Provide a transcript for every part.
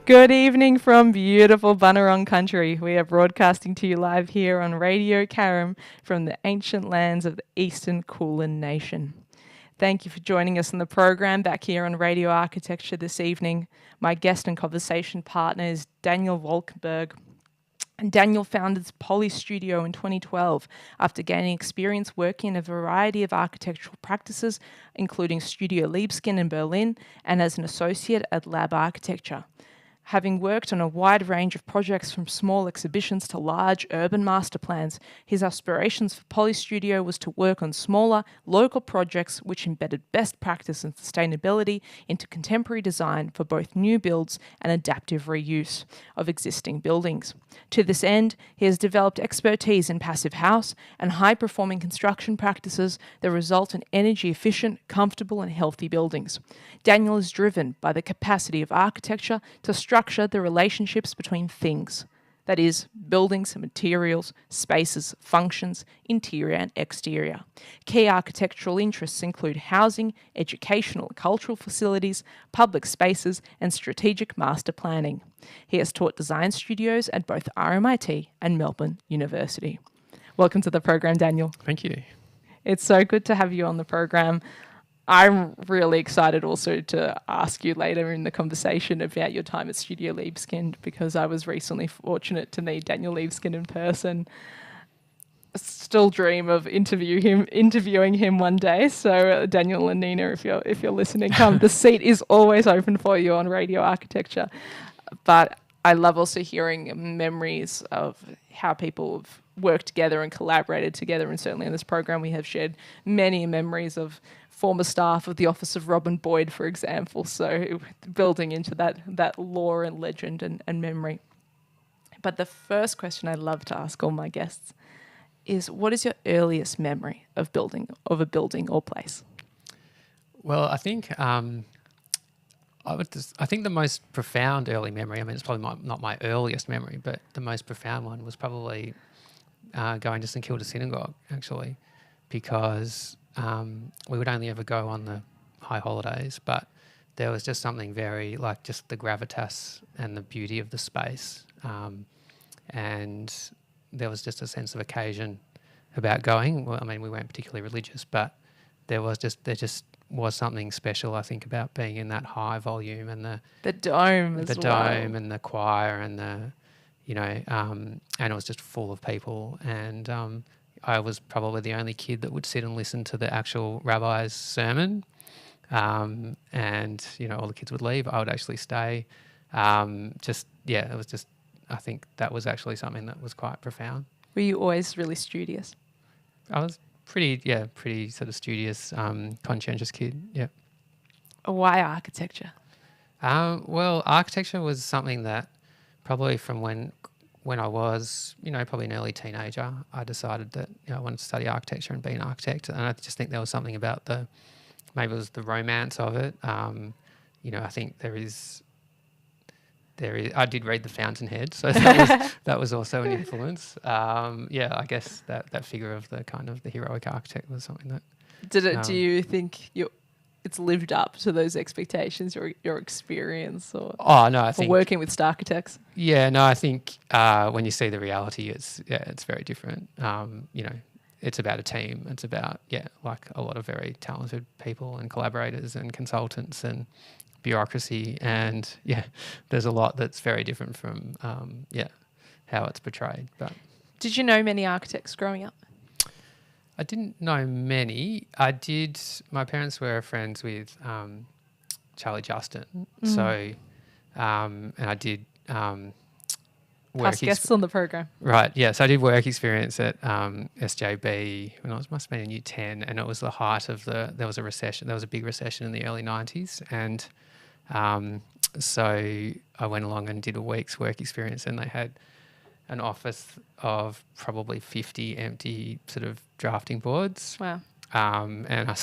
Good evening from beautiful Bunurong country. We are broadcasting to you live here on Radio Karam from the ancient lands of the Eastern Kulin Nation. Thank you for joining us on the program back here on Radio Architecture this evening. My guest and conversation partner is Daniel Wolkenberg. And Daniel founded Poly Studio in 2012 after gaining experience working in a variety of architectural practices, including Studio Liebskin in Berlin and as an associate at Lab Architecture. Having worked on a wide range of projects from small exhibitions to large urban master plans, his aspirations for Poly Studio was to work on smaller, local projects which embedded best practice and sustainability into contemporary design for both new builds and adaptive reuse of existing buildings. To this end, he has developed expertise in passive house and high-performing construction practices that result in energy-efficient, comfortable and healthy buildings. Daniel is driven by the capacity of architecture to structure the relationships between things, that is, buildings and materials, spaces, functions, interior and exterior. Key architectural interests include housing, educational and cultural facilities, public spaces, and strategic master planning. He has taught design studios at both RMIT and Melbourne University. Welcome to the program, Daniel. Thank you. It's so good to have you on the program. I'm really excited also to ask you later in the conversation about your time at Studio Liebskin, because I was recently fortunate to meet Daniel Liebskin in person. Still dream of interviewing him one day. So Daniel and Nina, if you're listening, come. The seat is always open for you on Radio Architecture. But I love also hearing memories of how people have worked together and collaborated together. And certainly in this program, we have shared many memories of former staff of the office of Robin Boyd, for example. So building into that lore and legend and memory. But the first question I love to ask all my guests is, what is your earliest memory of a building or place? Well, I think I think the most profound early memory, I mean, it's probably not my earliest memory, but the most profound one was probably going to St Kilda Synagogue, actually, because we would only ever go on the high holidays, but there was just something very, like, just the gravitas and the beauty of the space. And there was just a sense of occasion about going. Well, I mean, we weren't particularly religious, but there just was something special, I think, about being in that high volume and the dome as well. And the choir and and it was just full of people. And I was probably the only kid that would sit and listen to the actual rabbi's sermon. And all the kids would leave. I would actually stay. It was just, I think that was actually something that was quite profound. Were you always really studious? I was pretty sort of studious, conscientious kid, yeah. Why architecture? Well, architecture was something that probably from when I was, probably an early teenager, I decided that I wanted to study architecture and be an architect. And I just think there was something about maybe it was the romance of it. I think there is. I did read The Fountainhead, so that was also an influence. I guess that figure of the kind of the heroic architect was something that. Do you think it's lived up to those expectations, your experience, or I think working with architects? Yeah, no, I think when you see the reality, it's very different. It's about a team. It's about like a lot of very talented people and collaborators and consultants and bureaucracy, and there's a lot that's very different from how it's portrayed. But did you know many architects growing up? I didn't know many. I did. My parents were friends with Charlie Justin, so and I did past guests on the program. Right, yeah. So I did work experience at SJB when must have been in year 10, and it was the height of there was a recession. There was a big recession in the early 90s, and so I went along and did a week's work experience, and they had an office of probably 50 empty sort of drafting boards. Wow. And I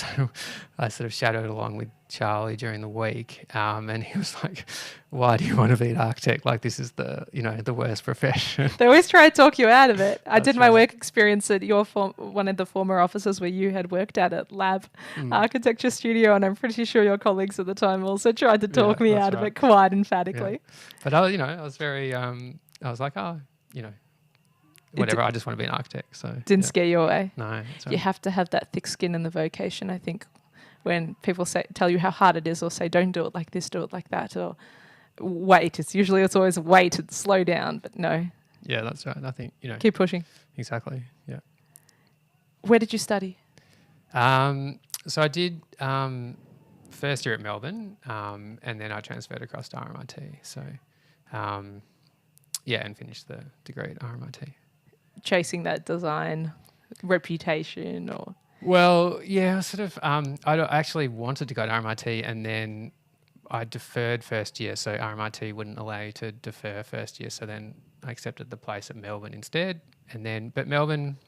sort of shadowed along with Charlie during the week, and he was like, "Why do you want to be an architect? Like, this is the worst profession." They always try to talk you out of it. I That's did my right. work experience at your one of the former offices where you had worked at Lab Architecture Studio, and I'm pretty sure your colleagues at the time also tried to talk me that's out of right. it quite emphatically. But I was very, I was like, oh, whatever. I just want to be an architect. So Didn't scare you away. No, that's right. You have to have that thick skin in the vocation, I think. When people tell you how hard it is, or say, don't do it like this, do it like that, or wait. It's always wait and slow down, but no. Yeah, that's right. I think, Keep pushing. Exactly, yeah. Where did you study? So I did first year at Melbourne, and then I transferred across to RMIT. So, and finished the degree at RMIT. Chasing that design reputation, or? Well, yeah, sort of. I actually wanted to go to RMIT, and then I deferred first year, so RMIT wouldn't allow you to defer first year. So then I accepted the place at Melbourne instead, but Melbourne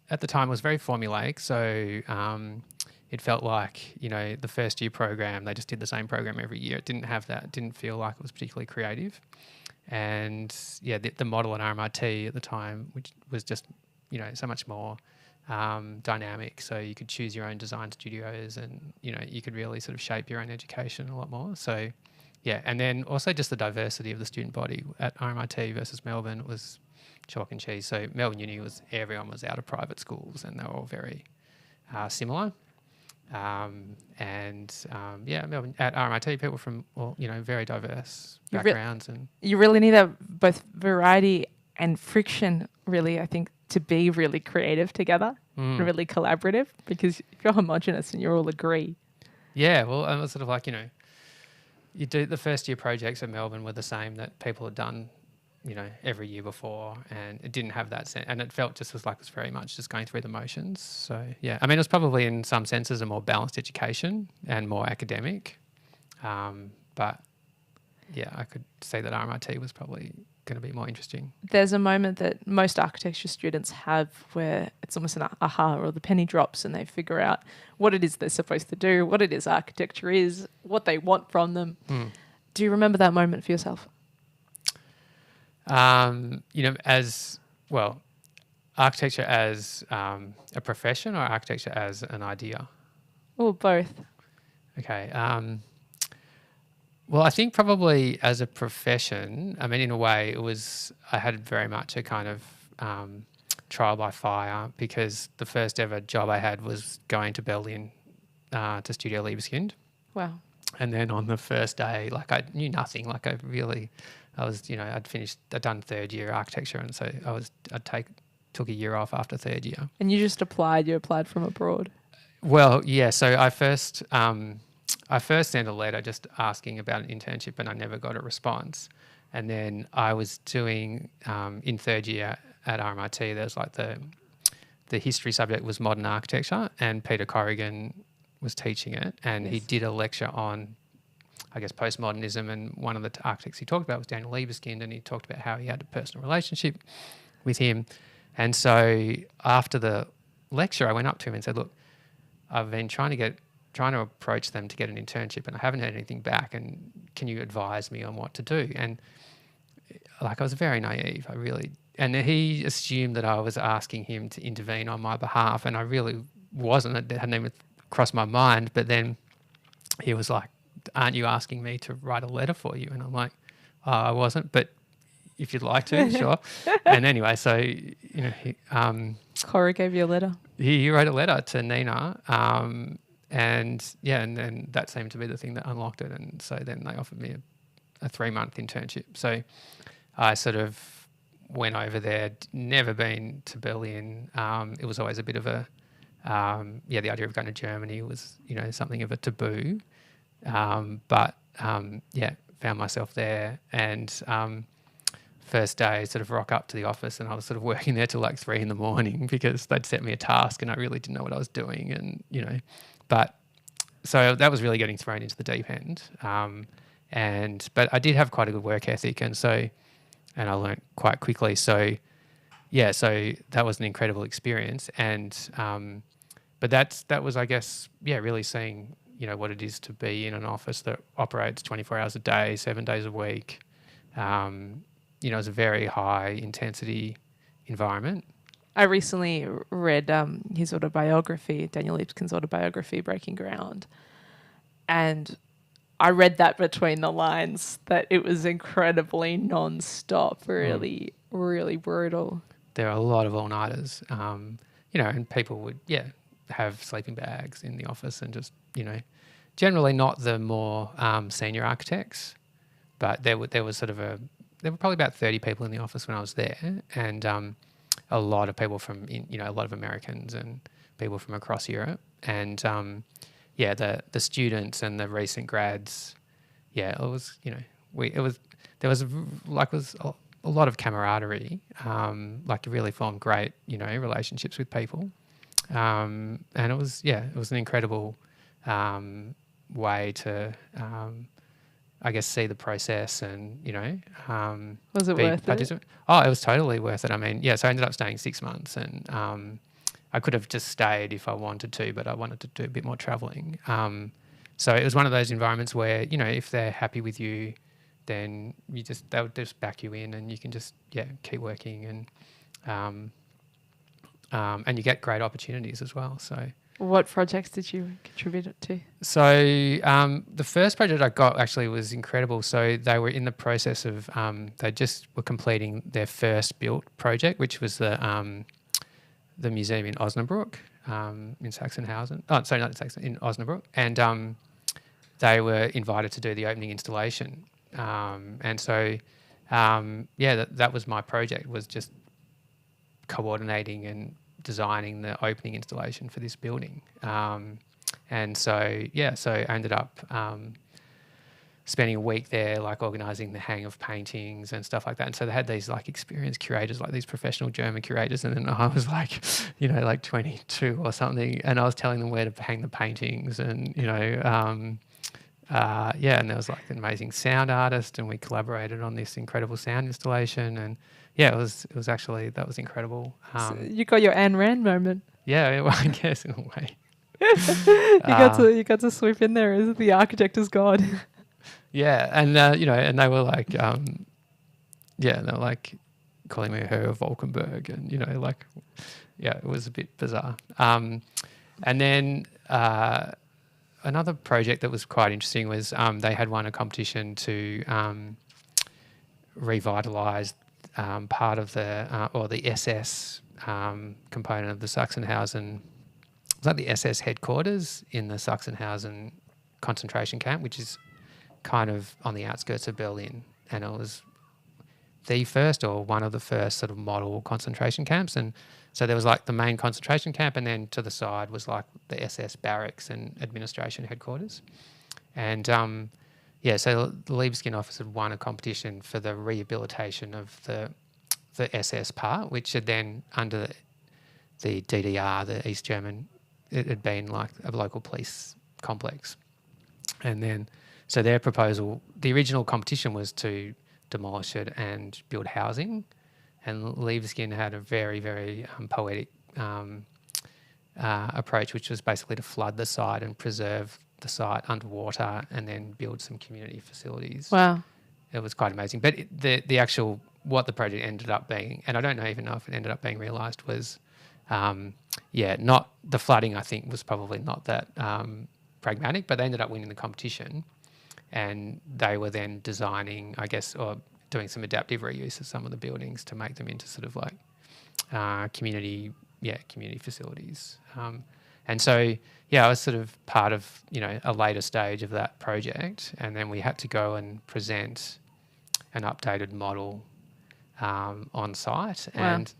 at the time was very formulaic, so it felt like the first year program, they just did the same program every year. It didn't have that. It didn't feel like it was particularly creative, and the model at RMIT at the time, which was just so much more dynamic, so you could choose your own design studios, and you could really sort of shape your own education a lot more. So and then also just the diversity of the student body at RMIT versus Melbourne was chalk and cheese. So Melbourne Uni everyone was out of private schools, and they were all very similar. Melbourne at RMIT, people from very diverse backgrounds, and you really need both variety and friction. Really, I think, to be really creative together and really collaborative, because if you're homogenous and you all agree. Yeah, well, and it's sort of like, you do the first year projects at Melbourne were the same that people had done, every year before, and it didn't have that sense, and it felt just as like it was very much just going through the motions. So, yeah, I mean, it was probably in some senses a more balanced education and more academic, but yeah, I could say that RMIT was probably going to be more interesting. There's a moment that most architecture students have where it's almost an aha, or the penny drops, and they figure out what it is they're supposed to do, what it is architecture is, what they want from them. Do you remember that moment for yourself? As well, architecture as a profession, or architecture as an idea? Or both. Okay. Well, I think probably as a profession, I mean, in a way, I had very much a kind of trial by fire, because the first ever job I had was going to Berlin to Studio Liebeskind. Wow. And then on the first day, like, I knew nothing. Like, I'd done third year architecture, and so took a year off after third year. And you applied from abroad? Well, yeah. So I first sent a letter just asking about an internship, and I never got a response. And then I was doing, in third year at RMIT, there's like the history subject was modern architecture, and Peter Corrigan was teaching it, and he did a lecture on, I guess, postmodernism, and one of the architects he talked about was Daniel Wolkenberg, and he talked about how he had a personal relationship with him. And so after the lecture, I went up to him and said, look, I've been trying to approach them to get an internship, and I haven't heard anything back, and can you advise me on what to do? And like, I was very naive, and he assumed that I was asking him to intervene on my behalf, and I really wasn't. It hadn't even crossed my mind. But then he was like, aren't you asking me to write a letter for you? And I'm like, oh, I wasn't, but if you'd like to, sure. And anyway, so, Cora gave you a letter. He wrote a letter to Nina, and then that seemed to be the thing that unlocked it. And so then they offered me a 3-month internship. So I sort of went over there, never been to Berlin. It was always a bit of the idea of going to Germany was, something of a taboo. But found myself there, and first day sort of rock up to the office, and I was sort of working there till like 3 a.m. because they'd set me a task and I really didn't know what I was doing, and but so that was really getting thrown into the deep end. But I did have quite a good work ethic, and I learnt quite quickly. So that was an incredible experience, and but that was, I guess, really seeing, what it is to be in an office that operates 24 hours a day, 7 days a week. It's a very high intensity environment. I recently read his autobiography, Daniel Wolkenberg's autobiography, Breaking Ground, and I read that between the lines that it was incredibly non-stop, really, really brutal. There are a lot of all-nighters, and people would, have sleeping bags in the office and just, generally not the more senior architects, but there were probably about 30 people in the office when I was there, and a lot of people from, a lot of Americans and people from across Europe, and the students and the recent grads, it was, there was a lot of camaraderie, you really formed great, relationships with people, and it was an incredible way to, I guess, see the process and, was it worth it? Oh, it was totally worth it. I mean, so I ended up staying 6 months, and I could have just stayed if I wanted to, but I wanted to do a bit more traveling. So it was one of those environments where, if they're happy with you, then they would just back you in, and you can just, keep working, and you get great opportunities as well. So. What projects did you contribute to? So the first project I got actually was incredible. So they were in the process of, they just were completing their first built project, which was the museum in Osnabrück, in Sachsenhausen. Oh, sorry, not in Sachsen, in Osnabrück. And they were invited to do the opening installation. And so, that was my project, was just coordinating and designing the opening installation for this building. And so I ended up spending a week there, organising the hang of paintings and stuff like that. And so they had these experienced curators, these professional German curators, and then I was 22 or something, and I was telling them where to hang the paintings, and and there was an amazing sound artist, and we collaborated on this incredible sound installation, and it was actually, that was incredible. So you got your Ayn Rand moment. Yeah, well, I guess in a way. You got to swoop in there as the architect is God. Yeah, and and they were they were calling me her Wolkenberg, and it was a bit bizarre. And then another project that was quite interesting was they had won a competition to revitalise part of the SS component of the Sachsenhausen. It was the SS headquarters in the Sachsenhausen concentration camp, which is kind of on the outskirts of Berlin, and it was the first or one of the first sort of model concentration camps. And so there was the main concentration camp, and then to the side was the SS barracks and administration headquarters. And so the Liebeskin office had won a competition for the rehabilitation of the SS part, which had then, under the DDR, the East German, it had been a local police complex. And then, so their proposal, the original competition was to demolish it and build housing. And Liebeskin had a very, very poetic approach, which was basically to flood the site and preserve the site underwater, and then build some community facilities. Wow. It was quite amazing. But the actual, what the project ended up being, and I don't even know if it ended up being realised, was, not the flooding, I think, was probably not that pragmatic, but they ended up winning the competition, and they were then designing, I guess, or doing some adaptive reuse of some of the buildings to make them into sort of community facilities. And so, I was sort of part of, a later stage of that project, and then we had to go and present an updated model on site. Wow. And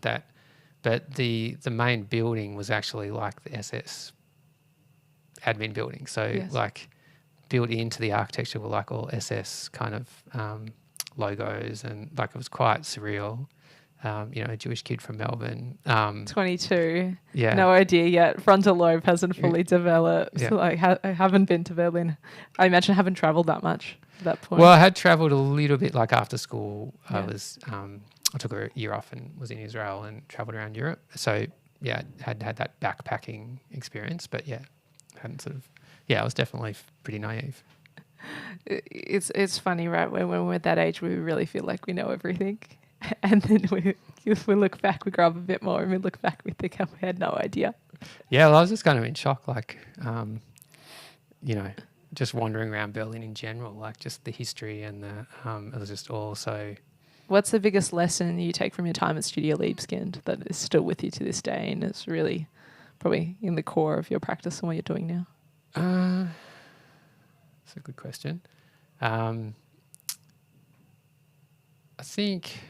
but the main building was actually the SS admin building. So yes. Built into the architecture were all SS kind of logos, and it was quite surreal. A Jewish kid from Melbourne. 22. Yeah. No idea yet. Frontal lobe hasn't fully developed. Yeah. So I haven't been to Berlin. I imagine I haven't travelled that much at that point. Well, I had travelled a little bit, after school. Yeah. I took a year off and was in Israel and travelled around Europe. So had that backpacking experience, but hadn't sort of, I was definitely pretty naive. It's funny, right? When we're at that age, we really feel like we know everything. And then if we look back, we grow up a bit more, and we look back, we think, oh, we had no idea. Yeah, well, I was just kind of in shock, like, just wandering around Berlin in general, like just the history and it was just all so... What's the biggest lesson you take from your time at Studio Libeskind that is still with you to this day and is really probably in the core of your practice and what you're doing now? That's a good question. I think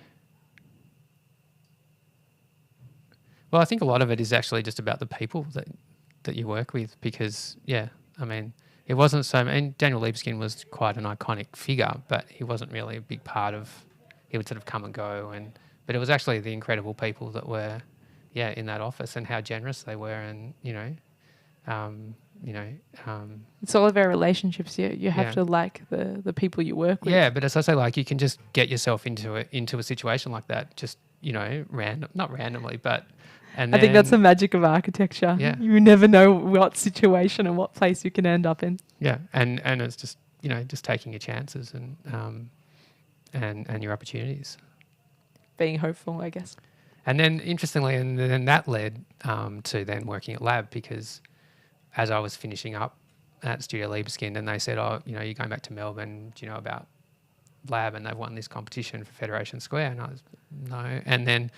a lot of it is actually just about the people that you work with, because, I mean, it wasn't so... And Daniel Wolkenberg was quite an iconic figure, but he wasn't really a big part of... He would sort of come and go, but it was actually the incredible people that were, in that office, and how generous they were, and it's all about relationships. You have to like the people you work with. Yeah, but as I say, like, you can just get yourself into a situation like that, just not randomly, but. And I think that's the magic of architecture. Yeah. You never know what situation and what place you can end up in. Yeah, and it's just just taking your chances and your opportunities. Being hopeful, I guess. And then, interestingly, and then that led to then working at Lab, because as I was finishing up at Studio Libeskind, and they said, oh, you're going back to Melbourne, do you know about Lab? And they've won this competition for Federation Square. And I was, no. And then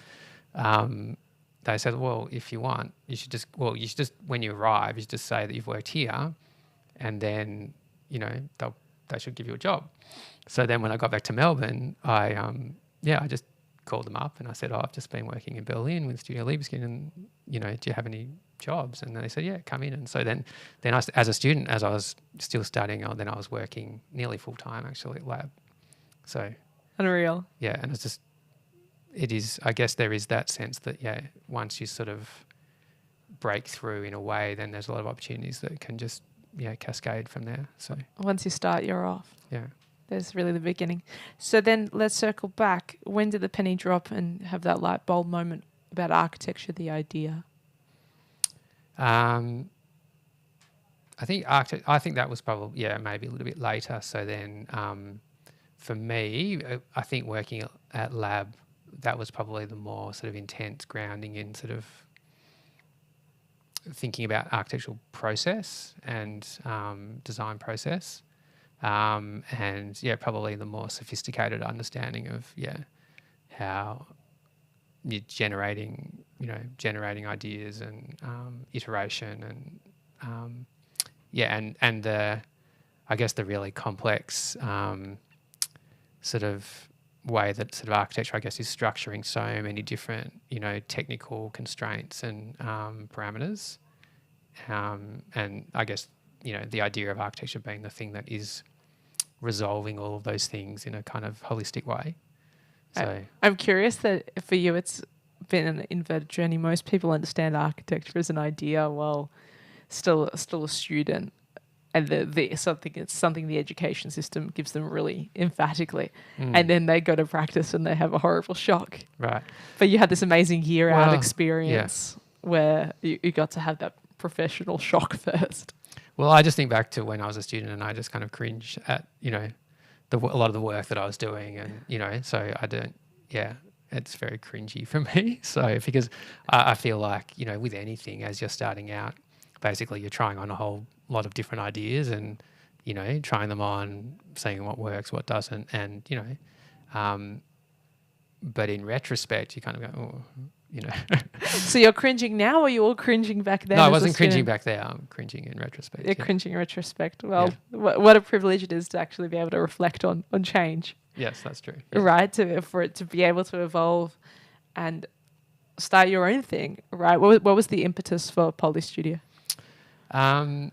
they said, well, if you want, you should just, when you arrive, you should just say that you've worked here, and then, they should give you a job. So then when I got back to Melbourne, I just called them up and I said, oh, I've just been working in Berlin with Studio Libeskind, and, do you have any jobs? And they said, yeah, come in. And so then I, as a student, as I was still studying, then I was working nearly full time actually at Lab. So. Unreal. Yeah, and it is, I guess there is that sense that, once you sort of break through in a way, then there's a lot of opportunities that can just, cascade from there. So. Once you start, you're off. Yeah. There's really the beginning. So then let's circle back. When did the penny drop and have that light bulb moment about architecture, the idea? I think that was probably, maybe a little bit later. So then for me, I think working at Lab, that was probably the more sort of intense grounding in sort of thinking about architectural process and design process. And probably the more sophisticated understanding of how you're generating ideas and iteration and the, I guess, the really complex sort of way that sort of architecture, I guess, is structuring so many different technical constraints and parameters, and I guess the idea of architecture being the thing that is resolving all of those things in a kind of holistic way. So I'm curious that for you it's been an inverted journey. Most people understand architecture as an idea while still a student, and it's something the education system gives them really emphatically, and then they go to practice and they have a horrible shock. Right. But you had this amazing year out experience where you got to have that professional shock first. Well, I just think back to when I was a student, and I just kind of cringe at a lot of the work that I was doing, and so I don't. Yeah, it's very cringy for me. So because I feel like with anything, as you're starting out, basically you're trying on a whole lot of different ideas, and trying them on, seeing what works, what doesn't, and but in retrospect, you kind of go, oh. So you're cringing now, or you're all cringing back then? No, I wasn't cringing back there. I'm cringing in retrospect. You're cringing in retrospect. Well, what a privilege it is to actually be able to reflect on change. Yes, that's true. Yeah. Right, for it to be able to evolve and start your own thing. Right. What was the impetus for Poly Studio? So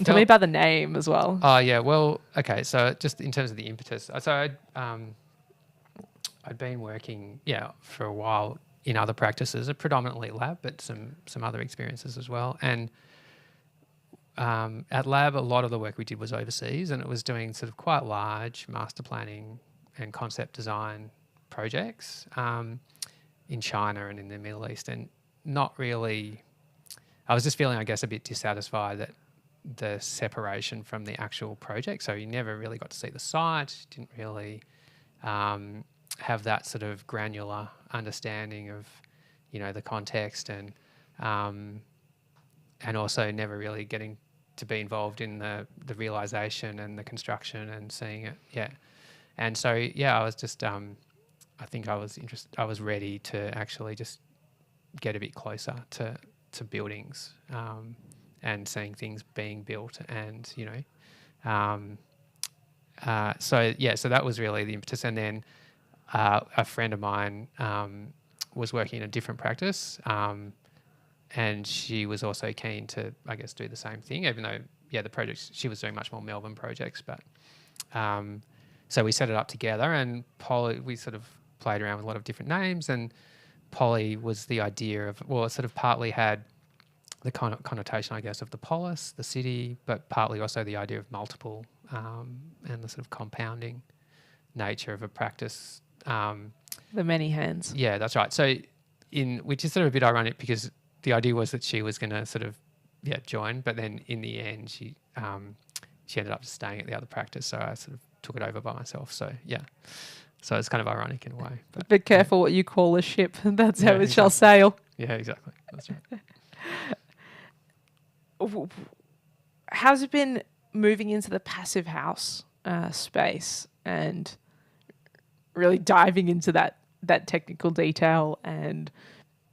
tell me about the name as well. Oh yeah. Well, okay. So just in terms of the impetus, so I'd been working for a while in other practices, predominantly Lab, but some other experiences as well. And at Lab, a lot of the work we did was overseas, and it was doing sort of quite large master planning and concept design projects in China and in the Middle East. And not really. I was just feeling, I guess, a bit dissatisfied that the separation from the actual project. So you never really got to see the site. Didn't really have that sort of granular understanding of, the context, and also never really getting to be involved in the realization and the construction and seeing it. Yeah. And so, I was just, I think I was interested, I was ready to actually just get a bit closer to buildings, and seeing things being built, and, so that was really the impetus. And then a friend of mine was working in a different practice, and she was also keen to, I guess, do the same thing, even though, the projects, she was doing much more Melbourne projects. But so we set it up together, and Polly, we sort of played around with a lot of different names, and Polly was the idea of, well, it sort of partly had the kind of connotation, I guess, of the polis, the city, but partly also the idea of multiple, and the sort of compounding nature of a practice. The many hands. Yeah, that's right. So which is sort of a bit ironic, because the idea was that she was going to sort of join, but then in the end she ended up staying at the other practice, so I sort of took it over by myself. So so it's kind of ironic in a way. But be careful what you call a ship. That's how it exactly. shall sail. Yeah, exactly. That's right. How's it been moving into the passive house space and really diving into that technical detail and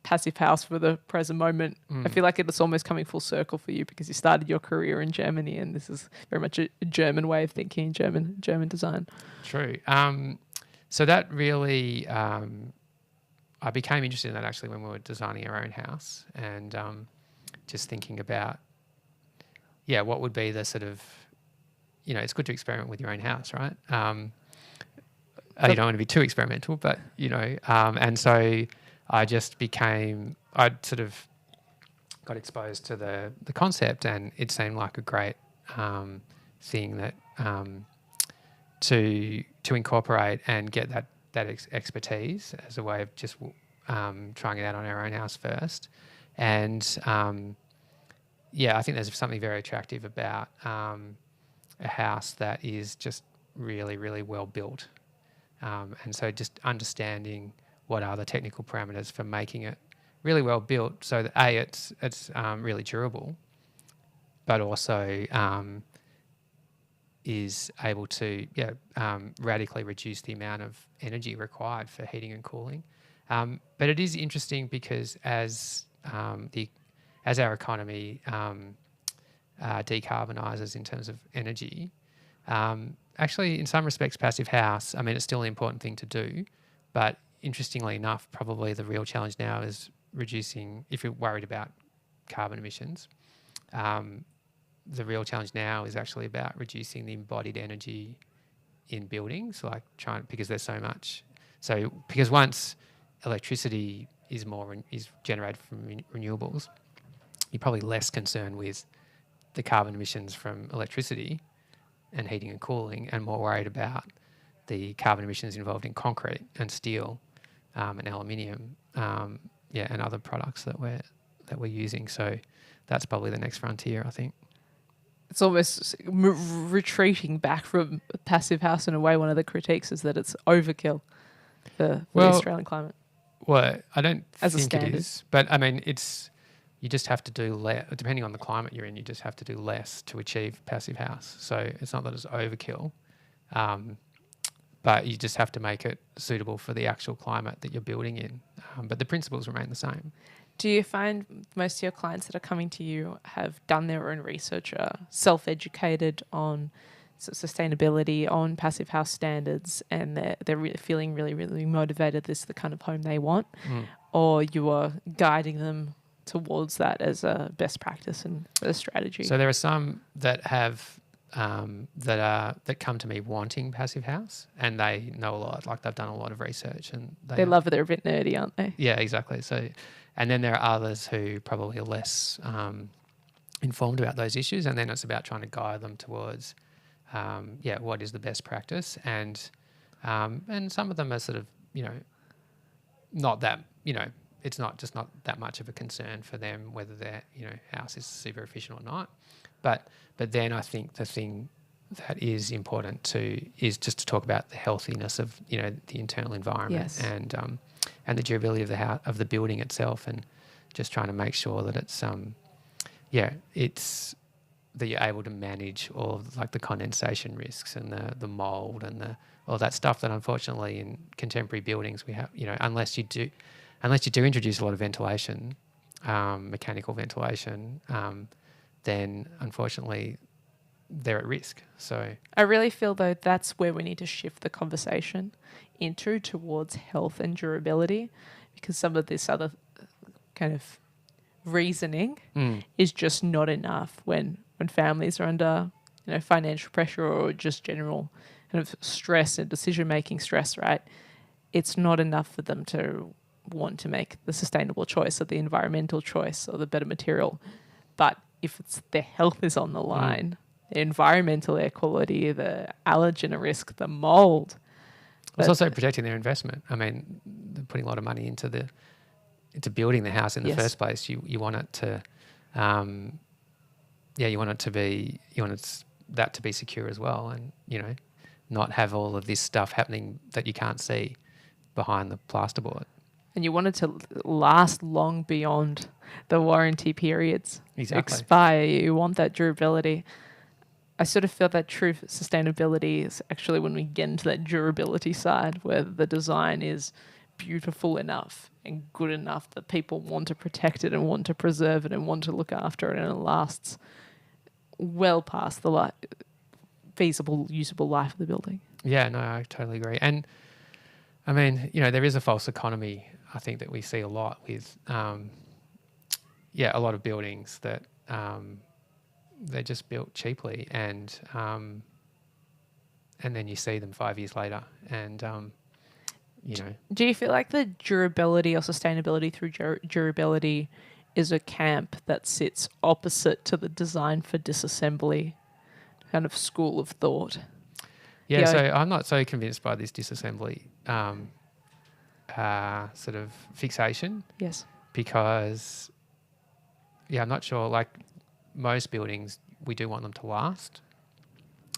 passive house for the present moment? I feel like it's almost coming full circle for you, because you started your career in Germany, and this is very much a German way of thinking, German design. True. So that really, I became interested in that actually when we were designing our own house, and just thinking about, what would be the sort of, it's good to experiment with your own house, right? You don't want to be too experimental, but, and so I sort of got exposed to the concept, and it seemed like a great thing that to incorporate and get that expertise as a way of just trying it out on our own house first. And I think there's something very attractive about a house that is just really, really well built. And so just understanding what are the technical parameters for making it really well built, so that it's really durable, but also is able to radically reduce the amount of energy required for heating and cooling. But it is interesting because as our economy decarbonises in terms of energy, actually in some respects passive house, I mean, it's still an important thing to do, but interestingly enough, probably the real challenge now is reducing, if you're worried about carbon emissions, the real challenge now is actually about reducing the embodied energy in buildings, like because there's so much. So because once electricity is generated from renewables, you're probably less concerned with the carbon emissions from electricity and heating and cooling, and more worried about the carbon emissions involved in concrete and steel, and aluminium, and other products that we're using. So that's probably the next frontier, I think. It's almost retreating back from passive house in a way. One of the critiques is that it's overkill for the Australian climate. Well, I don't think it is, but I mean, you just have to do less, depending on the climate you're in, you just have to do less to achieve passive house. So it's not that it's overkill, but you just have to make it suitable for the actual climate that you're building in. But the principles remain the same. Do you find most of your clients that are coming to you have done their own research, self-educated on sustainability, on passive house standards, and they're really feeling really, really motivated, this is the kind of home they want, or you are guiding them towards that as a best practice and a strategy? So there are some that have that come to me wanting passive house, and they know a lot, like they've done a lot of research, and they love it. They're a bit nerdy, aren't they? Yeah, exactly. So, and then there are others who probably are less informed about those issues, and then it's about trying to guide them towards what is the best practice, and some of them are sort of not that it's not that much of a concern for them whether their house is super efficient or not. But then I think the thing that is important is just to talk about the healthiness of the internal environment. Yes. And the durability of the house, of the building itself, and just trying to make sure that it's it's that you're able to manage all of like the condensation risks and the mold and all that stuff that unfortunately in contemporary buildings we have, unless you do introduce a lot of ventilation, mechanical ventilation, then unfortunately they're at risk. So I really feel though that's where we need to shift the conversation towards health and durability, because some of this other kind of reasoning is just not enough when families are under financial pressure or just general kind of stress and decision-making stress, right? It's not enough for them to want to make the sustainable choice or the environmental choice or the better material. But if it's their health is on the line, the environmental air quality, the allergen risk, the mold. It's also protecting their investment. I mean, they're putting a lot of money into building the house in the first place. You want it to, that to be secure as well, and not have all of this stuff happening that you can't see behind the plasterboard. And you want it to last long beyond the warranty periods expire. You want that durability. I sort of feel that true sustainability is actually when we get into that durability side where the design is beautiful enough and good enough that people want to protect it and want to preserve it and want to look after it, and it lasts well past the feasible, usable life of the building. Yeah, no, I totally agree. And I mean, there is a false economy, I think, that we see a lot with, a lot of buildings that they're just built cheaply, and then you see them 5 years later, and Do you feel like the durability or sustainability through durability is a camp that sits opposite to the design for disassembly kind of school of thought? Yeah, so I'm not so convinced by this disassembly sort of fixation. Yes. Because, I'm not sure, like most buildings, we do want them to last.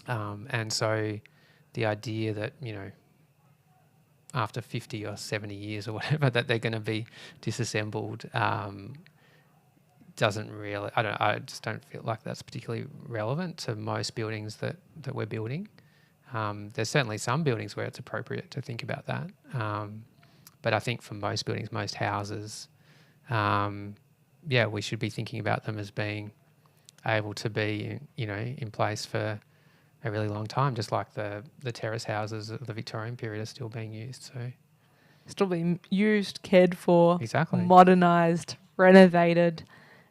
And so the idea that, after 50 or 70 years or whatever, that they're going to be disassembled doesn't really, I just don't feel like that's particularly relevant to most buildings that we're building. There's certainly some buildings where it's appropriate to think about that. But I think for most buildings, most houses, we should be thinking about them as being able to be, in place for a really long time, just like the terrace houses of the Victorian period are still being used. So still being used, cared for, exactly, modernised, renovated,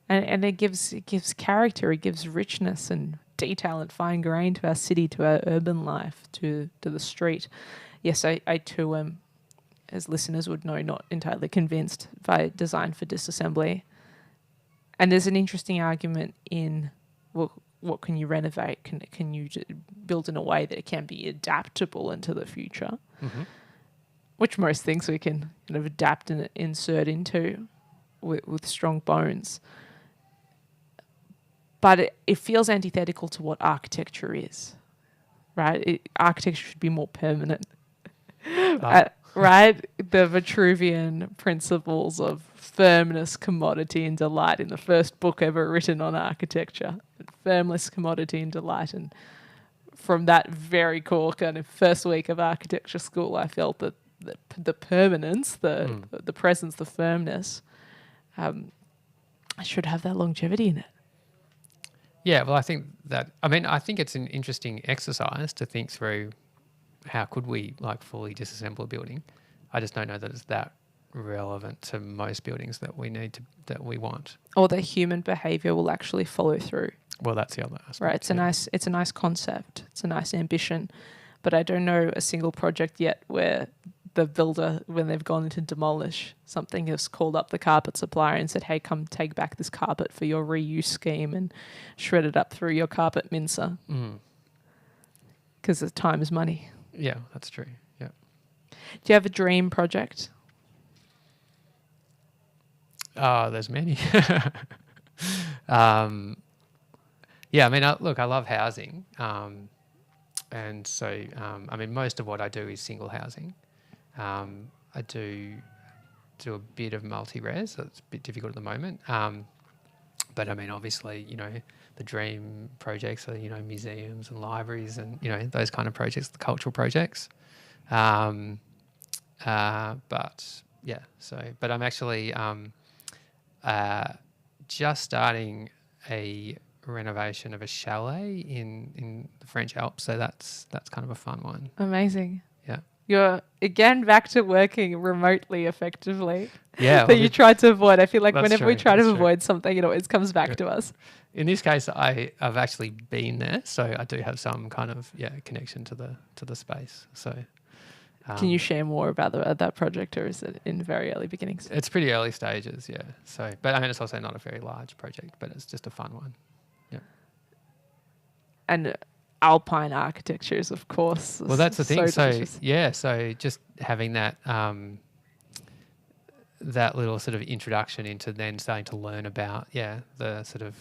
and it gives character, it gives richness and detail and fine grain to our city, to our urban life, to the street. Yes, I too am, as listeners would know, not entirely convinced by design for disassembly. And there's an interesting argument in, well, what can you renovate? Can you build in a way that it can be adaptable into the future? Mm-hmm. Which most things we can kind of adapt and insert into with strong bones. But it feels antithetical to what architecture is, right? Architecture should be more permanent, right? The Vitruvian principles of firmness, commodity, and delight in the first book ever written on architecture. Firmness, commodity, and delight. And from that very core kind of first week of architecture school, I felt that the permanence, the presence, the firmness, should have that longevity in it. Yeah, well, I think it's an interesting exercise to think through how could we fully disassemble a building. I just don't know that it's that relevant to most buildings that we want. Or that human behaviour will actually follow through. Well, that's the other aspect. Right, it's a nice concept, it's a nice ambition, but I don't know a single project yet where the builder, when they've gone to demolish something, has called up the carpet supplier and said, hey, come take back this carpet for your reuse scheme and shred it up through your carpet mincer. Because the time is money. Yeah, that's true. Yeah. Do you have a dream project? Oh, there's many. um, yeah, I mean, look, I love housing. And so, I mean, most of what I do is single housing. I do a bit of multi-res, so it's a bit difficult at the moment. But I mean, obviously, the dream projects are, museums and libraries and, those kind of projects, the cultural projects. But yeah, but I'm actually just starting a renovation of a chalet in the French Alps. So that's kind of a fun one. Amazing. Yeah. You're again back to working remotely effectively. Yeah. That you tried to avoid. I feel like That's whenever we true, try to that's true. avoid something, it always comes back to us. In this case, I've actually been there, so I do have some kind of connection to the space. So, can you share more about that project, or is it in very early beginnings? It's pretty early stages, yeah. So, but I mean, it's also not a very large project, but it's just a fun one. Yeah. And alpine architecture is, of course. Well, that's the thing. So delicious. so just having that that little sort of introduction into then starting to learn about the sort of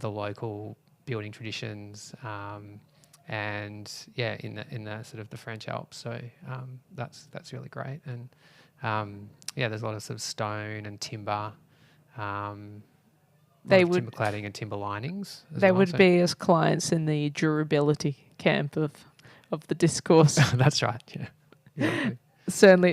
the local building traditions and in the sort of the French Alps. So that's really great. And there's a lot of sort of stone and timber. Timber cladding and timber linings. They would be as clients in the durability camp of the discourse. That's right. Yeah. Exactly.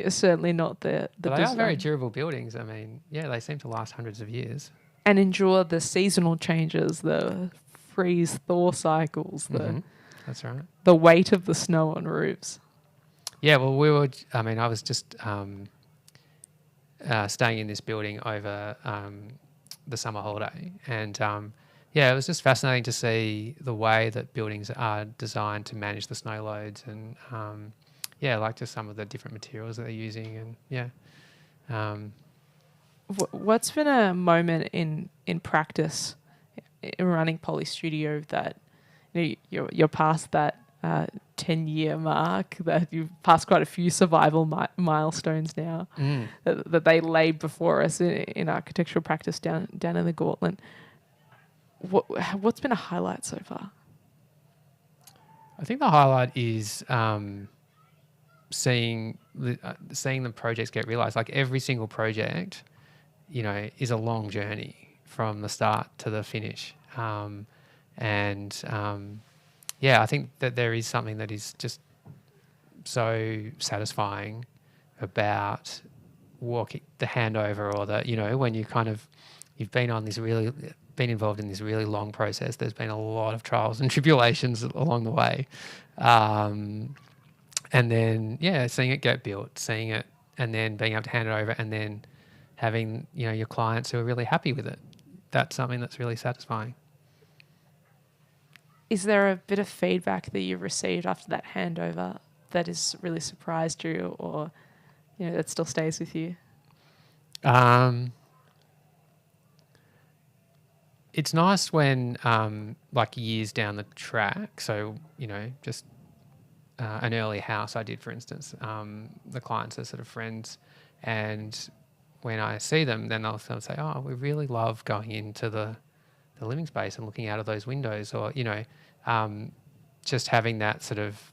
Certainly not the but they are very durable buildings. I mean, they seem to last hundreds of years and endure the seasonal changes, the freeze-thaw cycles. That's right. The weight of the snow on roofs. Yeah, well, I was just staying in this building over the summer holiday, and it was just fascinating to see the way that buildings are designed to manage the snow loads, and like just some of the different materials that they're using, and what's been a moment in practice in running Poly Studio that you're past that 10-year mark, that you've passed quite a few survival milestones now that they laid before us in architectural practice down in the Gauntlet. What's been a highlight so far? I think the highlight is seeing the projects get realised. Like every single project, is a long journey from the start to the finish. I think that there is something that is just so satisfying about walking the handover, or that, when you've been involved in this really long process. There's been a lot of trials and tribulations along the way. And then, seeing it get built, seeing it, and then being able to hand it over, and then having, your clients who are really happy with it. That's something that's really satisfying. Is there a bit of feedback that you've received after that handover that has really surprised you, or that still stays with you? It's nice when years down the track. So just an early house I did, for instance. The clients are sort of friends, and when I see them, then they'll say, "Oh, we really love going into the living space and looking out of those windows," or just having that sort of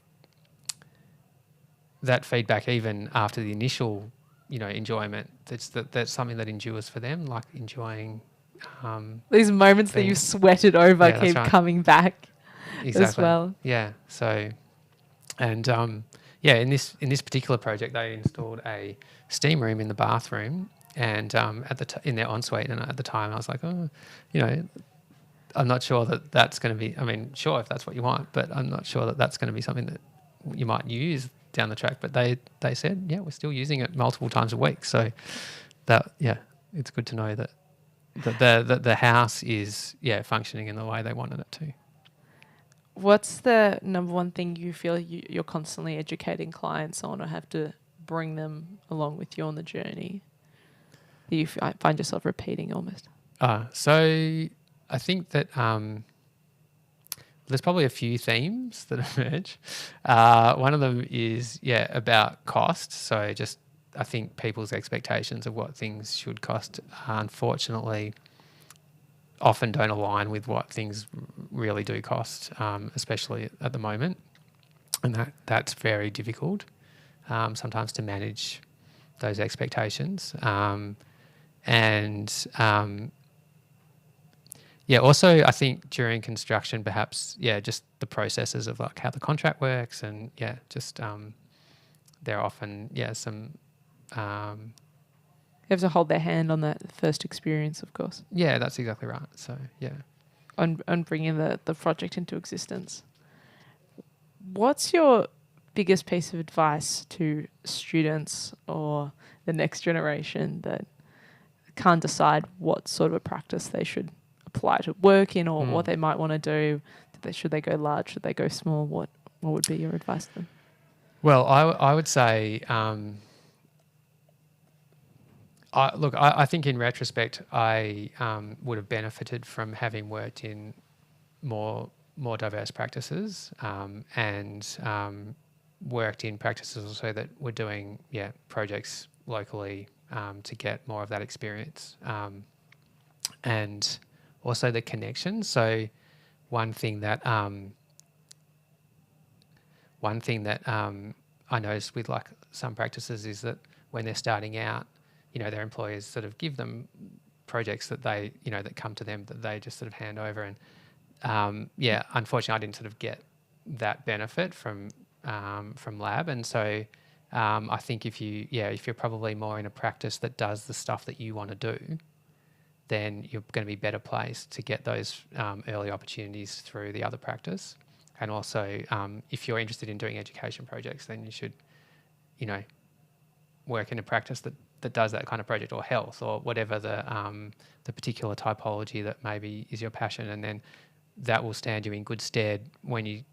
that feedback even after the initial enjoyment. That's something that endures for them, like enjoying these moments that you've sweated over keep coming back. Exactly. As well. Yeah. So, and in this particular project, they installed a steam room in the bathroom, and in their ensuite. And at the time, I was like, I'm not sure that that's going to be. I mean, sure, if that's what you want, but I'm not sure that that's going to be something that you might use down the track. But they said, we're still using it multiple times a week. So that it's good to know that the house is functioning in the way they wanted it to. What's the number one thing you feel you're constantly educating clients on, or have to bring them along with you on the journey that you find yourself repeating almost? So I think that there's probably a few themes that emerge. One of them is about cost. So just I think people's expectations of what things should cost, unfortunately, often don't align with what things really do cost, especially at the moment. And that's very difficult sometimes to manage those expectations. Also I think during construction, perhaps, just the processes of like how the contract works, and there are often, some... You have to hold their hand on that first experience, of course. Yeah, that's exactly right. So, yeah. On bringing the project into existence. What's your biggest piece of advice to students or the next generation that can't decide what sort of a practice they should apply to work in, or what they might want to do? Should they go large? Should they go small? What would be your advice to them? Well, I would say, I think in retrospect, I would have benefited from having worked in more diverse practices, and worked in practices also that were doing projects locally to get more of that experience, and also the connection. So one thing that I noticed with like some practices is that when they're starting out, their employers sort of give them projects that they, that come to them that they just sort of hand over. And unfortunately, I didn't sort of get that benefit from lab. And so I think if you're probably more in a practice that does the stuff that you want to do, then you're going to be better placed to get those early opportunities through the other practice. And also, if you're interested in doing education projects, then you should, work in a practice that does that kind of project, or health, or whatever the particular typology that maybe is your passion. And then that will stand you in good stead when you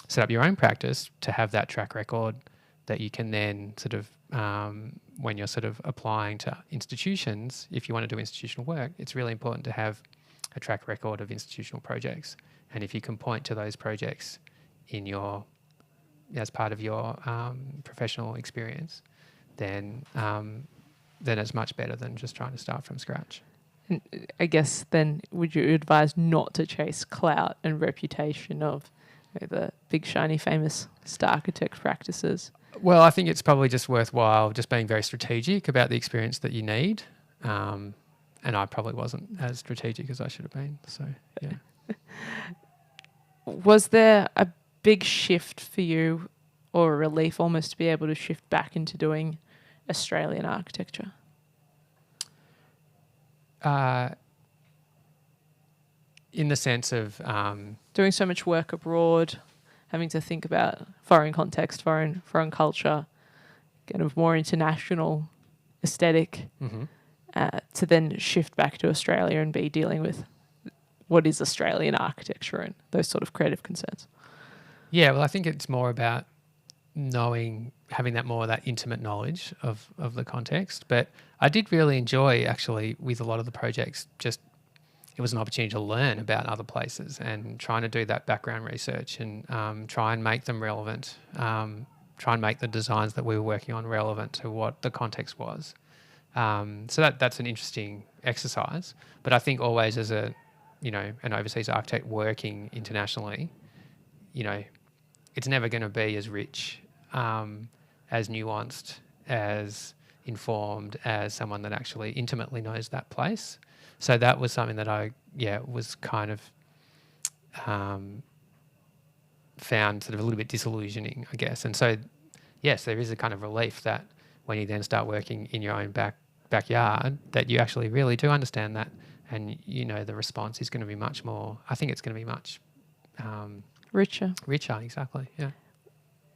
set up your own practice, to have that track record that you can then sort of, when you're sort of applying to institutions, if you want to do institutional work, it's really important to have a track record of institutional projects. And if you can point to those projects as part of your professional experience, then it's much better than just trying to start from scratch. And I guess then, would you advise not to chase clout and reputation of the big, shiny, famous star architect practices? Well, I think it's probably just worthwhile just being very strategic about the experience that you need. And I probably wasn't as strategic as I should have been. So, yeah. Was there a big shift for you, or a relief almost, to be able to shift back into doing Australian architecture? In the sense of... doing so much work abroad, having to think about foreign context, foreign culture, kind of more international aesthetic, to then shift back to Australia and be dealing with what is Australian architecture and those sort of creative concerns. Yeah, well, I think it's more about having that intimate knowledge of the context. But I did really enjoy, actually, with a lot of the projects, just it was an opportunity to learn about other places and trying to do that background research and try and make them relevant, try and make the designs that we were working on relevant to what the context was. So that's an interesting exercise. But I think always as an overseas architect working internationally, it's never going to be as rich, as nuanced, as informed as someone that actually intimately knows that place. So that was something that I was kind of found sort of a little bit disillusioning, I guess. And so, yes, there is a kind of relief that when you then start working in your own backyard, that you actually really do understand that, and the response is going to be much more. I think it's going to be much richer. Richer, exactly. Yeah.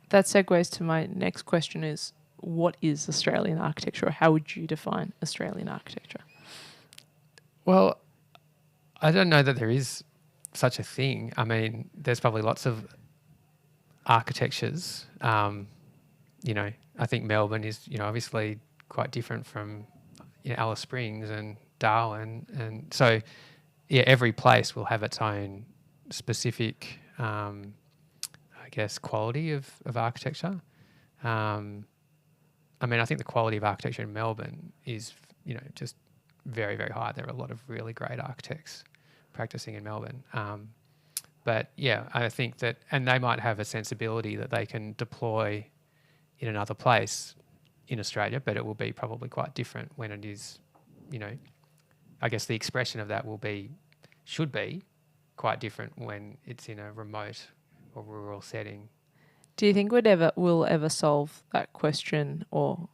That segues to my next question: is what is Australian architecture, or how would you define Australian architecture? Well, I don't know that there is such a thing. I mean, there's probably lots of architectures. I think Melbourne is, obviously quite different from Alice Springs and Darwin. And so, every place will have its own specific, I guess, quality of architecture. I mean, I think the quality of architecture in Melbourne is, just very, very high. There are a lot of really great architects practicing in Melbourne. But yeah, I think that, and they might have a sensibility that they can deploy in another place in Australia, but it will be probably quite different when it is, I guess the expression of that should be quite different when it's in a remote or rural setting. Do you think we'll ever solve that question or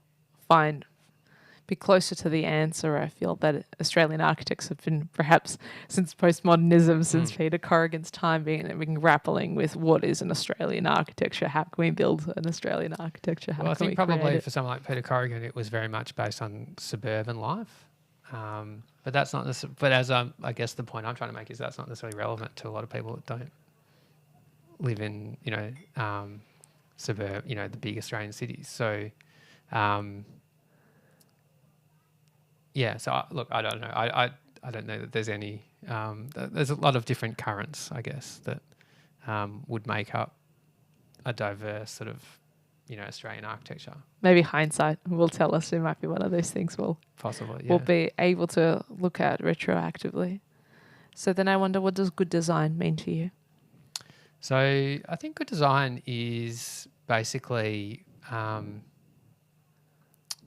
be closer to the answer? I feel that Australian architects have been, perhaps since postmodernism, since Peter Corrigan's time, been grappling with what is an Australian architecture. How can we build an Australian architecture? Well, I think probably for someone like Peter Corrigan, it was very much based on suburban life. But that's not. But as I guess the point I'm trying to make is that's not necessarily relevant to a lot of people that don't live in suburb, the big Australian cities. So. Yeah, so look, I don't know. I don't know that there's any. There's a lot of different currents, I guess, that would make up a diverse sort of, Australian architecture. Maybe hindsight will tell us. It might be one of those things we'll be able to look at retroactively. So then I wonder, what does good design mean to you? So I think good design is basically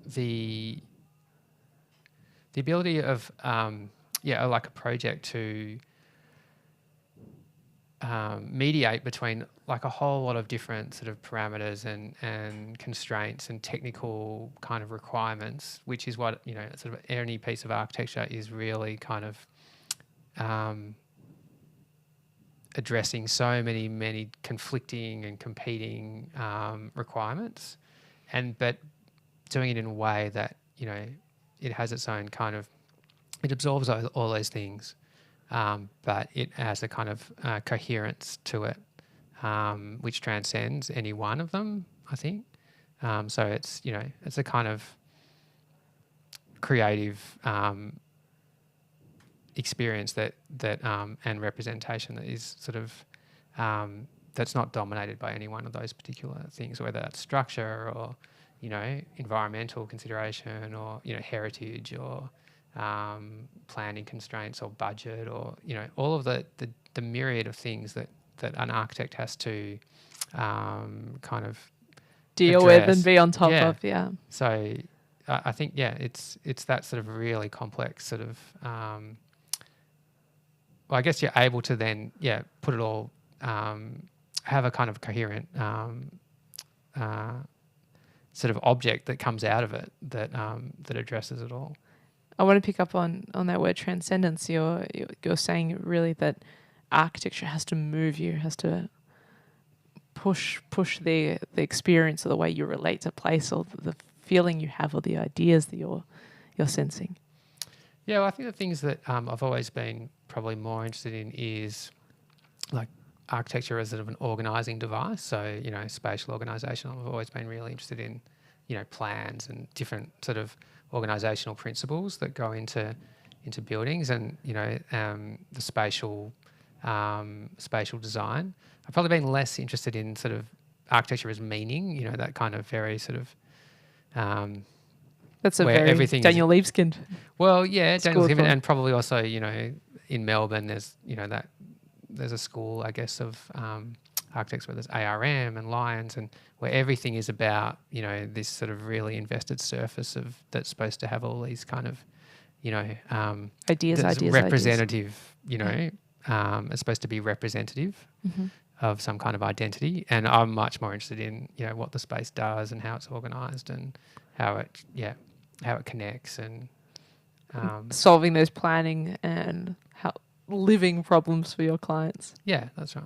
the ability of, like a project to mediate between like a whole lot of different sort of parameters and constraints and technical kind of requirements, which is what, sort of any piece of architecture is really kind of addressing so many conflicting and competing requirements, but doing it in a way that, it has its own kind of, it absorbs all those things, but it has a kind of coherence to it, which transcends any one of them, I think. So it's, it's a kind of creative experience that and representation that is sort of, that's not dominated by any one of those particular things, whether that's structure or, environmental consideration or, heritage or planning constraints or budget or, all of the myriad of things that an architect has to kind of deal address. with and be on top of, yeah. So I think, it's that sort of really complex sort of, well, I guess you're able to then, put it all, have a kind of coherent sort of object that comes out of it that addresses it all. I want to pick up on that word transcendence. You're saying really that architecture has to move you, has to push the experience or the way you relate to place or the feeling you have or the ideas that you're sensing. Yeah, well, I think the things that I've always been probably more interested in is like architecture as sort of an organising device. So, spatial organisation. I've always been really interested in, plans and different sort of organisational principles that go into buildings and, the spatial design. I've probably been less interested in sort of architecture as meaning, that kind of very sort of that's a very Daniel Wolkenberg. Well, yeah, Daniel Wolkenberg, and probably also, in Melbourne, there's, there's a school, I guess, of architects where there's ARM and Lions, and where everything is about, this sort of really invested surface that's supposed to have all these kind of, ideas, representative, it's supposed to be representative of some kind of identity. And I'm much more interested in, what the space does and how it's organised and how it connects and solving those planning and how living problems for your clients. Yeah, that's right.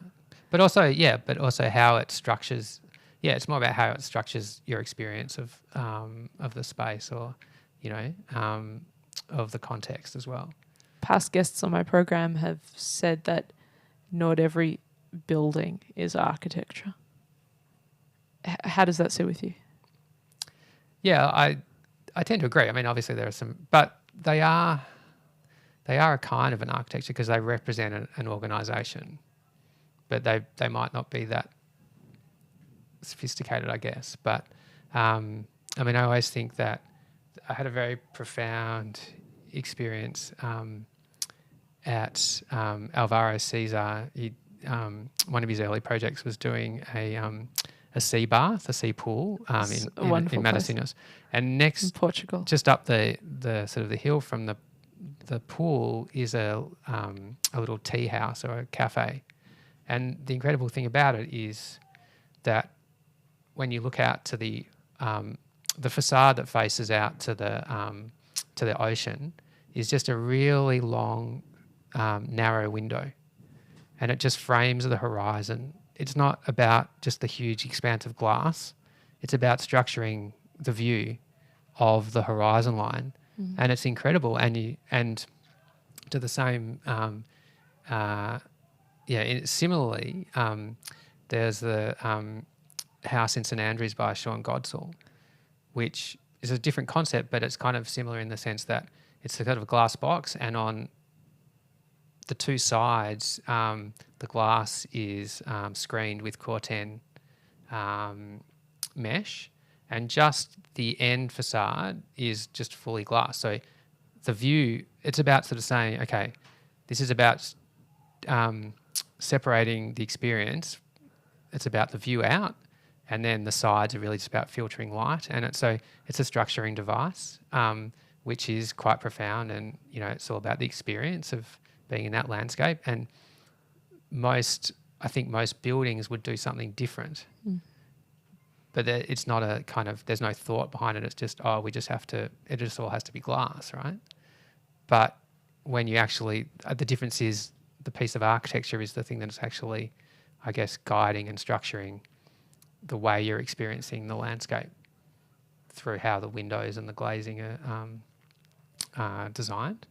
But also how it structures. Yeah, it's more about how it structures your experience of the space or, of the context as well. Past guests on my program have said that not every building is architecture. How does that sit with you? Yeah, I tend to agree. I mean, obviously there are some, but they are a kind of an architecture because they represent an organisation, but they might not be that sophisticated, I guess. But I mean, I always think that I had a very profound experience at Alvaro Caesar. One of his early projects was doing a sea bath, a sea pool It's a in wonderful place Matosinhos, and in next, Portugal. just up the sort of the hill from the pool is a little tea house or a cafe, and the incredible thing about it is that when you look out to the facade that faces out to the ocean is just a really long, narrow window, and it just frames the horizon. It's not about just the huge expanse of glass; it's about structuring the view of the horizon line, and it's incredible. And to the same, similarly, there's the house in St Andrews by Sean Godsall, which is a different concept, but it's kind of similar in the sense that it's a kind of a glass box, and on the two sides, the glass is screened with Corten mesh, and just the end facade is just fully glass. So the view, it's about sort of saying, okay, this is about separating the experience. It's about the view out, and then the sides are really just about filtering light. And it's a structuring device, which is quite profound, and it's all about the experience of being in that landscape. And I think most buildings would do something different, but it's not a kind of, there's no thought behind it. It's just, we just have to, it just all has to be glass, right? But when you actually, the difference is the piece of architecture is the thing that's actually, I guess, guiding and structuring the way you're experiencing the landscape through how the windows and the glazing are designed.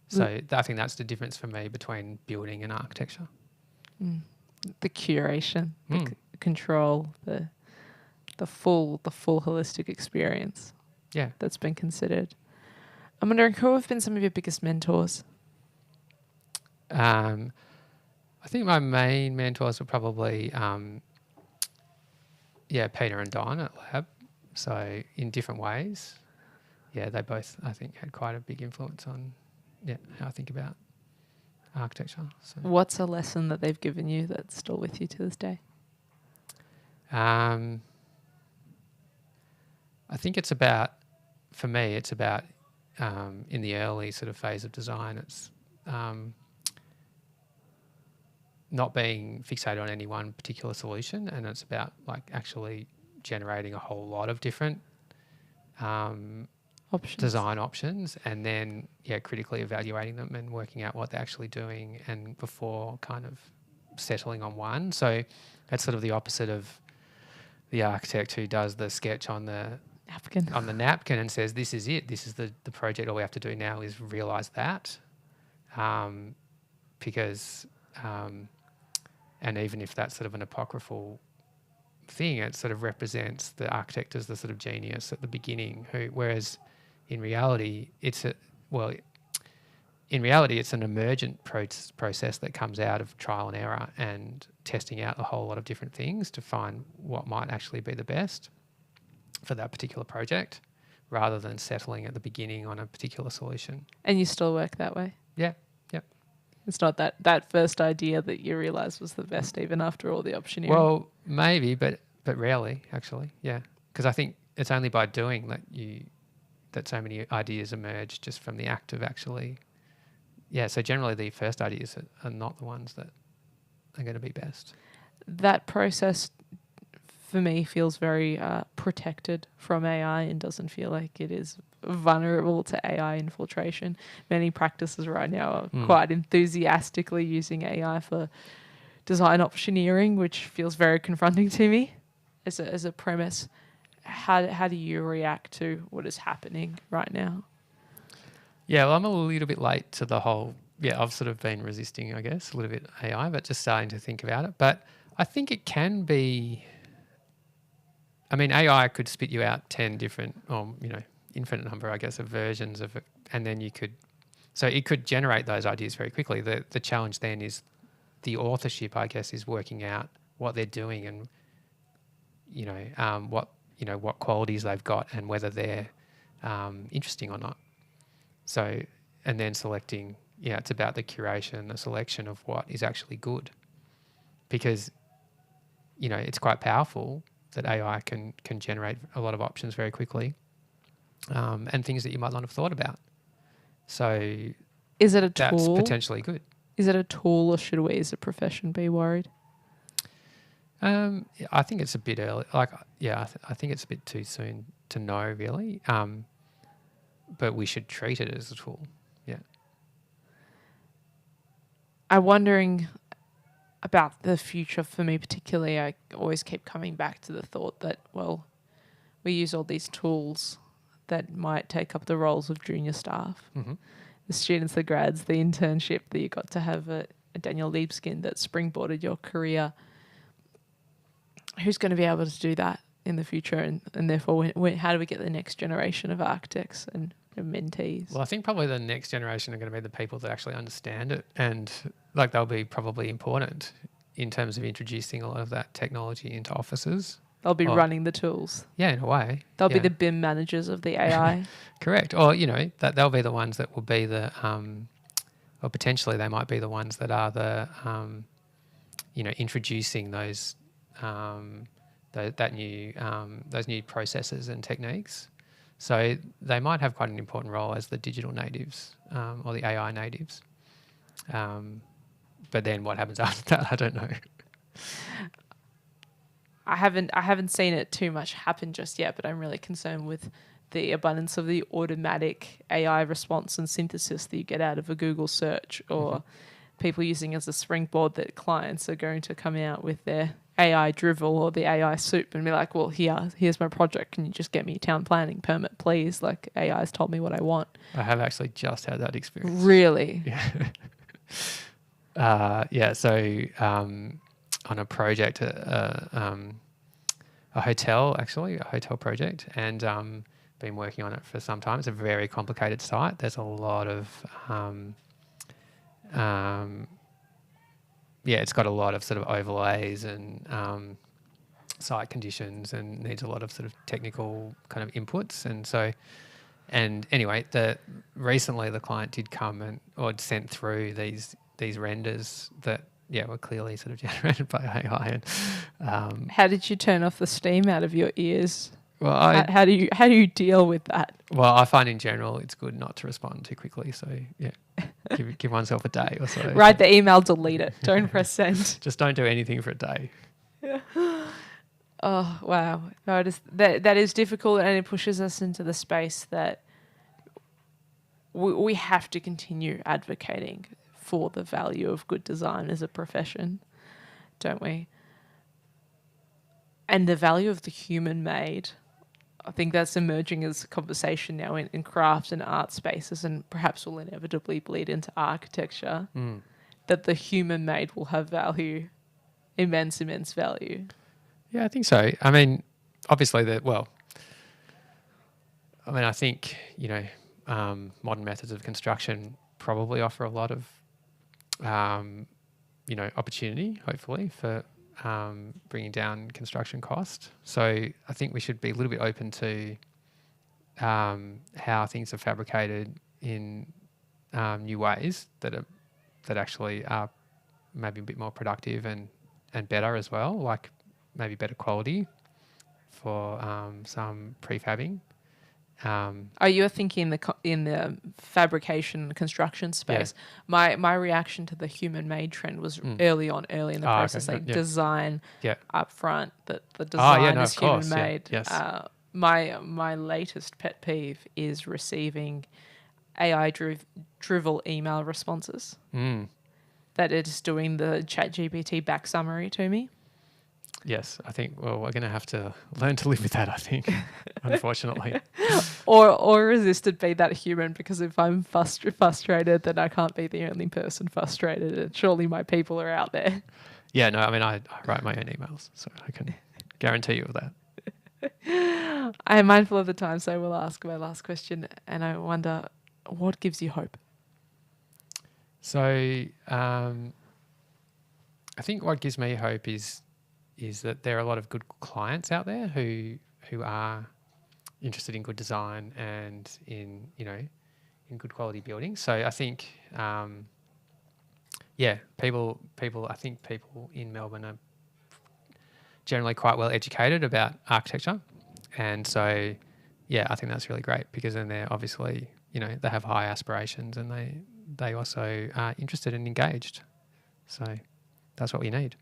So I think that's the difference for me between building and architecture. The curation, the control, the full holistic experience. Yeah. That's been considered. I'm wondering, who have been some of your biggest mentors? I think my main mentors were probably Peter and Don at Lab. So in different ways. Yeah, they both, I think, had quite a big influence on how I think about architecture. So. What's a lesson that they've given you that's still with you to this day? I think it's about, for me, it's about in the early sort of phase of design, it's not being fixated on any one particular solution, and it's about like actually generating a whole lot of different design options, and then critically evaluating them and working out what they're actually doing, and before kind of settling on one. So that's sort of the opposite of the architect who does the sketch on the napkin and says, this is it, this is the project, all we have to do now is realise that, because and even if that's sort of an apocryphal thing, it sort of represents the architect as the sort of genius at the beginning, whereas in reality it's an emergent process that comes out of trial and error and testing out a whole lot of different things to find what might actually be the best for that particular project, rather than settling at the beginning on a particular solution. And you still work that way? Yeah, yep. It's not that first idea that you realise was the best even after all the optioneering? Well, maybe, but rarely, actually, yeah. Because I think it's only by doing that so many ideas emerge just from the act of actually... Yeah, so generally the first ideas are not the ones that are going to be best. That process, for me, feels very protected from AI and doesn't feel like it is vulnerable to AI infiltration. Many practices right now are quite enthusiastically using AI for design optioneering, which feels very confronting to me as a premise. How do you react to what is happening right now? Yeah, well, I'm a little bit late to the whole... Yeah, I've sort of been resisting, I guess, a little bit AI, but just starting to think about it. But I think it can be... I mean, AI could spit you out 10 different, infinite number, I guess, of versions of it, and then you could... So it could generate those ideas very quickly. The challenge then is the authorship, I guess, is working out what they're doing and, what what qualities they've got and whether they're interesting or not. So, and then selecting, it's about the curation, the selection of what is actually good, because it's quite powerful that AI can generate a lot of options very quickly, and things that you might not have thought about. So, is it a that's tool? potentially good. Is it a tool, or should we as a profession be worried? I think it's a bit early. I think it's a bit too soon to know, really. But we should treat it as a tool. Yeah. I'm wondering about the future for me particularly. I always keep coming back to the thought that, well, we use all these tools that might take up the roles of junior staff. Mm-hmm. The students, the grads, the internship that you got to have at Daniel Wolkenberg that springboarded your career. Who's going to be able to do that in the future? And therefore, how do we get the next generation of architects and mentees? Well, I think probably the next generation are going to be the people that actually understand it, and they'll be probably important in terms of introducing a lot of that technology into offices. They'll be running the tools. Yeah, in a way. They'll be the BIM managers of the AI. Correct. Or, that they'll be the ones that will be the, or potentially they might be the ones that are the, introducing those, those new processes and techniques. So they might have quite an important role as the digital natives, or the AI natives. But then what happens after that, I don't know. I haven't seen it too much happen just yet, but I'm really concerned with the abundance of the automatic AI response and synthesis that you get out of a Google search, or people using as a springboard that clients are going to come out with their AI drivel or the AI soup and be like, well, here's my project. Can you just get me a town planning permit, please? Like, AI's told me what I want. I have actually just had that experience. Really? Yeah. So on a project, a hotel project, and been working on it for some time. It's a very complicated site. There's a lot of it's got a lot of sort of overlays and site conditions, and needs a lot of sort of technical kind of inputs. And anyway, recently the client did come or sent through these renders that were clearly sort of generated by AI. And how did you turn off the steam out of your ears? Well, how do you deal with that? Well, I find in general it's good not to respond too quickly. So give oneself a day or so. Write the email, delete it. Don't press send. Just don't do anything for a day. Oh wow, no, that is difficult, and it pushes us into the space that we have to continue advocating for the value of good design as a profession, don't we? And the value of the human-made. I think that's emerging as a conversation now in craft and art spaces, and perhaps will inevitably bleed into architecture, that the human-made will have value, immense value. Yeah, I think so. I mean, obviously I think, modern methods of construction probably offer a lot of, opportunity, hopefully, for bringing down construction cost. So I think we should be a little bit open to how things are fabricated in new ways that actually are maybe a bit more productive and better as well, like maybe better quality for some prefabbing. You're thinking in the fabrication and construction space. Yeah. My reaction to the human-made trend was early in the process, design up front, that the design is human-made. Yeah. Yes. My latest pet peeve is receiving AI drivel email responses. That it is doing the ChatGPT back summary to me. Yes, I think, we're going to have to learn to live with that, I think, unfortunately. or resist it, be that human, because if I'm frustrated, then I can't be the only person frustrated, and surely my people are out there. Yeah, no, I mean, I write my own emails, so I can guarantee you of that. I am mindful of the time, so I will ask my last question, and I wonder, what gives you hope? So I think what gives me hope is that there are a lot of good clients out there who who are interested in good design and in in good quality buildings. So I think people in Melbourne are generally quite well educated about architecture, and so I think that's really great, because then they're obviously they have high aspirations, and they also are interested and engaged. So that's what we need.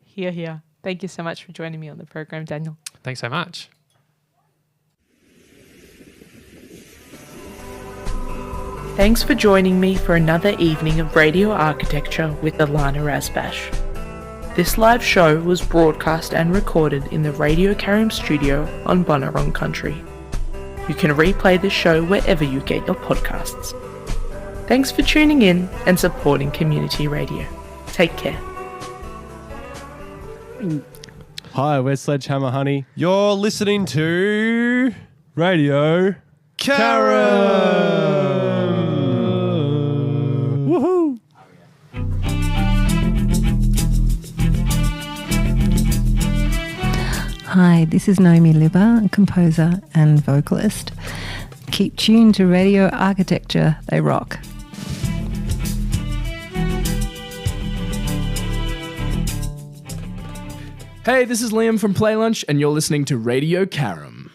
Hear, hear. Thank you so much for joining me on the program, Daniel. Thanks so much. Thanks for joining me for another evening of Radio Architecture with Ilana Razbash. This live show was broadcast and recorded in the Radio Karim studio on Bunurong Country. You can replay the show wherever you get your podcasts. Thanks for tuning in and supporting community radio. Take care. Hi, we're Sledgehammer Honey. You're listening to Radio Karim. Woohoo! Hi, this is Naomi Libba, composer and vocalist. Keep tuned to Radio Architecture, they rock. Hey, this is Liam from Play Lunch, and you're listening to Radio Karim.